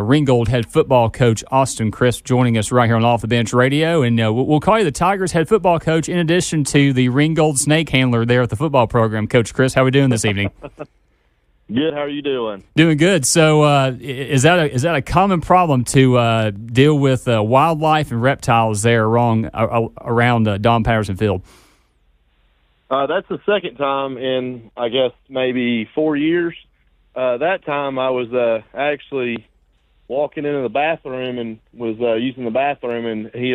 Ringgold head football coach Austin Crisp joining us right here on Off the Bench Radio. And we'll call you the Tigers head football coach in addition to the Ringgold snake handler there at the football program. Coach Crisp, how are we doing this evening? Good. How are you doing? Doing good. So is that a common problem to deal with wildlife and reptiles there around Don Patterson Field? That's the second time in, I guess, maybe 4 years. That time I was actually walking into the bathroom and was using the bathroom, and he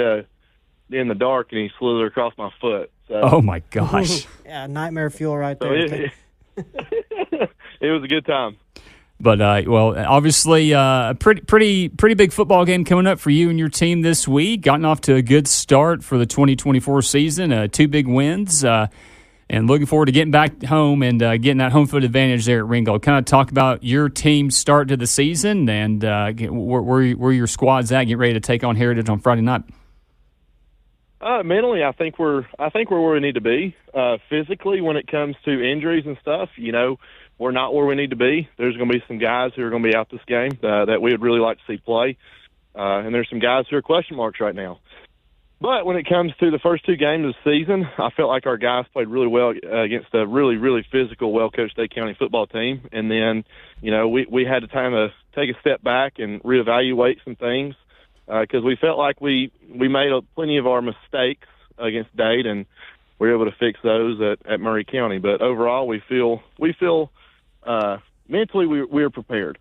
in the dark, and he slithered across my foot. So, oh my gosh! Yeah, nightmare fuel right there. So it was a good time. But well, obviously, a pretty big football game coming up for you and your team this week. Gotten off to a good start for the 2024 season. 2 big wins. And looking forward to getting back home and getting that home field advantage there at Ringgold. Kind of talk about your team's start to the season and where your squad's at, getting ready to take on Heritage on Friday night. Mentally, I think we're where we need to be. Physically, when it comes to injuries and stuff, we're not where we need to be. There's going to be some guys who are going to be out this game that we would really like to see play, and there's some guys who are question marks right now. But when it comes to the first 2 games of the season, I felt like our guys played really well against a really, really physical, well-coached Dade County football team. And then, we had to kind of take a step back and reevaluate some things because we felt like we made plenty of our mistakes against Dade, and we were able to fix those at Murray County. But overall, we feel mentally we were prepared.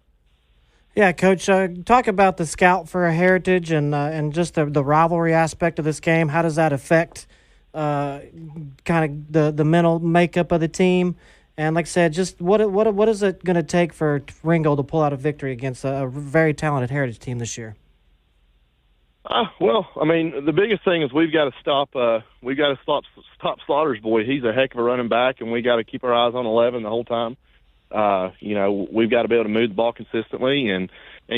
Yeah, Coach, talk about the scout for Heritage and just the rivalry aspect of this game. How does that affect kind of the mental makeup of the team? And like I said, just what is it going to take for Ringgold to pull out a victory against a very talented Heritage team this year? Well, I mean, the biggest thing is we've got to stop Slaughter's boy. He's a heck of a running back, and we got to keep our eyes on 11 the whole time. We've got to be able to move the ball consistently and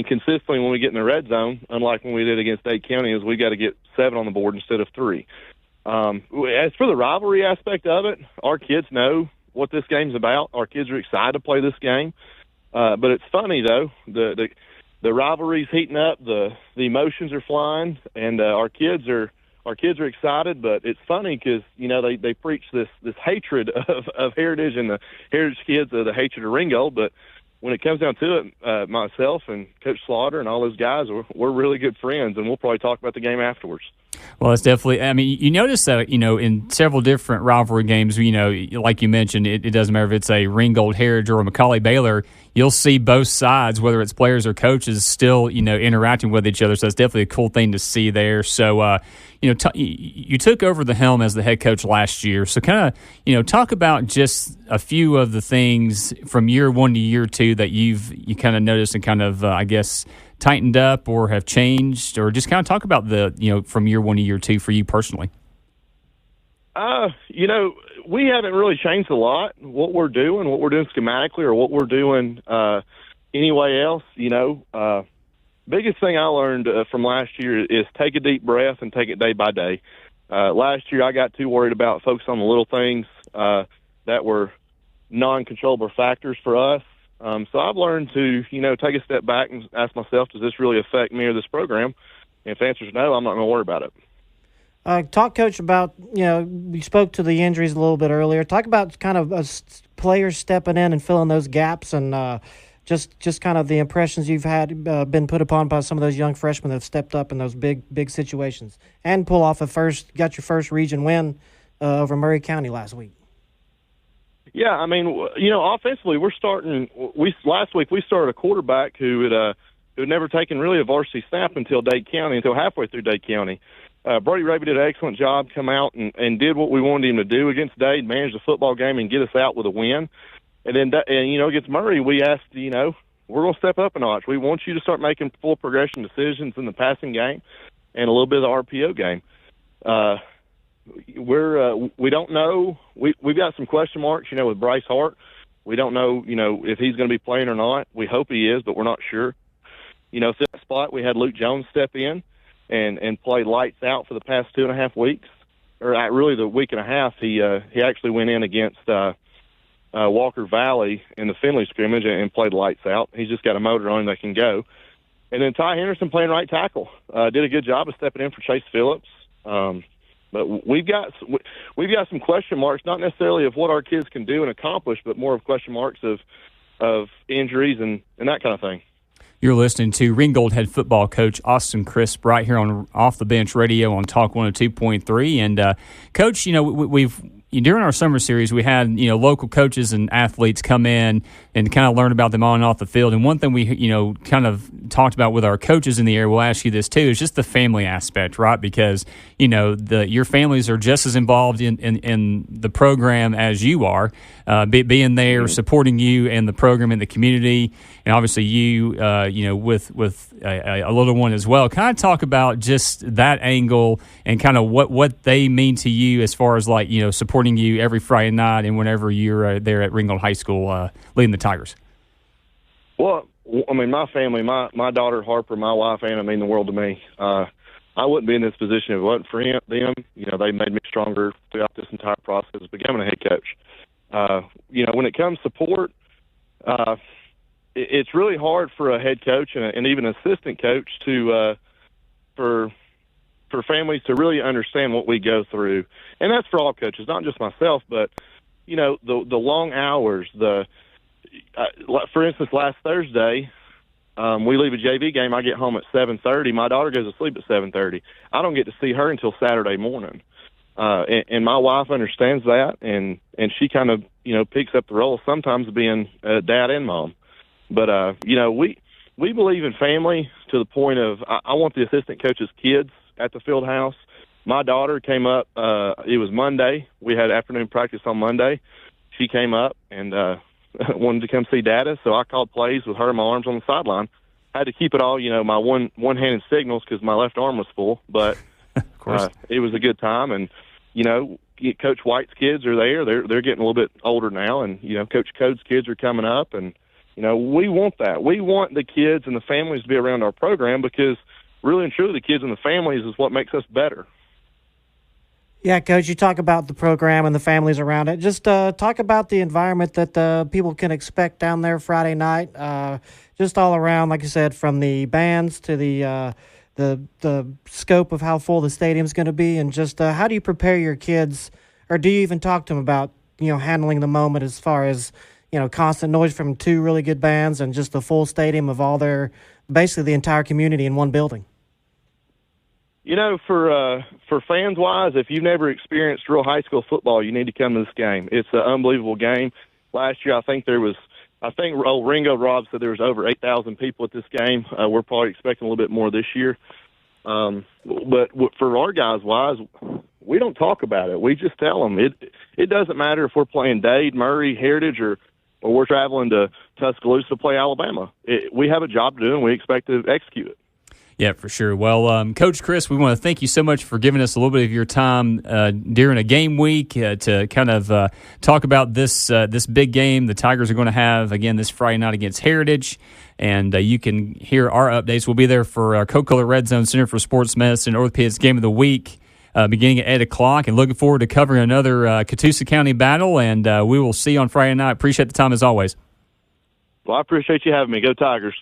consistently when we get in the red zone, unlike when we did against Dade County, is we got to get 7 on the board instead of 3. As for the rivalry aspect of it, our kids know what this game's about. Our kids are excited to play this game. But it's funny though, the rivalry's heating up, the emotions are flying, and our kids are excited, but it's funny because, they preach this hatred of Heritage, and the Heritage kids are the hatred of Ringgold. But when it comes down to it, myself and Coach Slaughter and all those guys, we're really good friends, and we'll probably talk about the game afterwards. Well, it's definitely – I mean, you notice that, in several different rivalry games, like you mentioned, it doesn't matter if it's a Ringgold Heritage or a McCallie Baylor, you'll see both sides, whether it's players or coaches, still, interacting with each other. So it's definitely a cool thing to see there. So, you took over the helm as the head coach last year. So kind of, talk about just a few of the things from year 1 to year 2 that you kind of noticed and kind of, I guess, tightened up or have changed, or just kind of talk about the, from year 1 to year 2 for you personally. We haven't really changed a lot. What we're doing schematically, or what we're doing anyway else, biggest thing I learned from last year is take a deep breath and take it day by day. Last year I got too worried about focusing on the little things that were non-controllable factors for us. So I've learned to, take a step back and ask myself, does this really affect me or this program? And if the answer is no, I'm not going to worry about it. Talk, Coach, about, we spoke to the injuries a little bit earlier. Talk about kind of players stepping in and filling those gaps, and just kind of the impressions you've had been put upon by some of those young freshmen that have stepped up in those big situations and pull off got your first region win over Murray County last week. Yeah, I mean, offensively, last week we started a quarterback who had never taken really a varsity snap until halfway through Dade County. Brody Raby did an excellent job, come out and did what we wanted him to do against Dade, manage the football game and get us out with a win. And then, against Murray, we asked, we're going to step up a notch. We want you to start making full progression decisions in the passing game and a little bit of the RPO game. We don't know. We've got some question marks, with Bryce Hart. We don't know, if he's going to be playing or not. We hope he is, but we're not sure. So in that spot, we had Luke Jones step in and play lights out for the past 2.5 weeks, or really the week and a half. He actually went in against Walker Valley in the Finley scrimmage and played lights out. He's just got a motor on him that can go. And then Ty Henderson playing right tackle did a good job of stepping in for Chase Phillips. But we've got some question marks, not necessarily of what our kids can do and accomplish, but more of question marks of injuries and that kind of thing. You're listening to Ringgold head football coach Austin Crisp right here on Off the Bench Radio on Talk 102.3. And Coach, we've during our summer series, we had local coaches and athletes come in and kind of learn about them on and off the field. And one thing we kind of talked about with our coaches in the area, we'll ask you this too, is just the family aspect, right? Because your families are just as involved in the program as you are, being there, supporting you and the program in the community, and obviously you with a little one as well. Kind of talk about just that angle and kind of what they mean to you as far as supporting you every Friday night and whenever you're there at Ringgold High School leading the Tigers. Well, I mean, my family, my daughter Harper, my wife Anna mean the world to me. I wouldn't be in this position if it wasn't for them. They made me stronger throughout this entire process of becoming a head coach. When it comes to support, it's really hard for a head coach and even an assistant coach for families to really understand what we go through. And that's for all coaches, not just myself, but, the long hours, for instance, last Thursday, we leave a JV game. I get home at 7:30. My daughter goes to sleep at 7:30. I don't get to see her until Saturday morning. And my wife understands that, and she kind of, picks up the role sometimes of being dad and mom. But, we believe in family to the point of I want the assistant coach's kids at the field house. My daughter came up, it was Monday. We had afternoon practice on Monday. She came up and wanted to come see Dada, so I called plays with her and my arms on the sideline. I had to keep it all, my one-handed signals because my left arm was full, but of course. It was a good time. And, Coach White's kids are there. They're getting a little bit older now, and, Coach Code's kids are coming up, and, we want that. We want the kids and the families to be around our program because really and truly the kids and the families is what makes us better. Yeah, Coach, you talk about the program and the families around it. Just talk about the environment that people can expect down there Friday night, just all around, like you said, from the bands to the scope of how full the stadium's going to be, and just how do you prepare your kids, or do you even talk to them about, handling the moment as far as, constant noise from two really good bands and just the full stadium of basically the entire community in one building? For fans wise, if you've never experienced real high school football, you need to come to this game. It's an unbelievable game. Last year, I think Ringo Rob said there was over 8,000 people at this game. We're probably expecting a little bit more this year. But for our guys wise, we don't talk about it. We just tell them it doesn't matter if we're playing Dade, Murray, Heritage, or we're traveling to Tuscaloosa to play Alabama. We have a job to do, and we expect to execute it. Yeah, for sure. Well, Coach Chris, we want to thank you so much for giving us a little bit of your time during a game week to kind of talk about this big game the Tigers are going to have, again, this Friday night against Heritage. And you can hear our updates. We'll be there for Coca-Cola Red Zone Center for Sports Medicine Orthopedics Game of the Week beginning at 8 o'clock. And looking forward to covering another Catoosa County battle. And we will see you on Friday night. Appreciate the time as always. Well, I appreciate you having me. Go Tigers.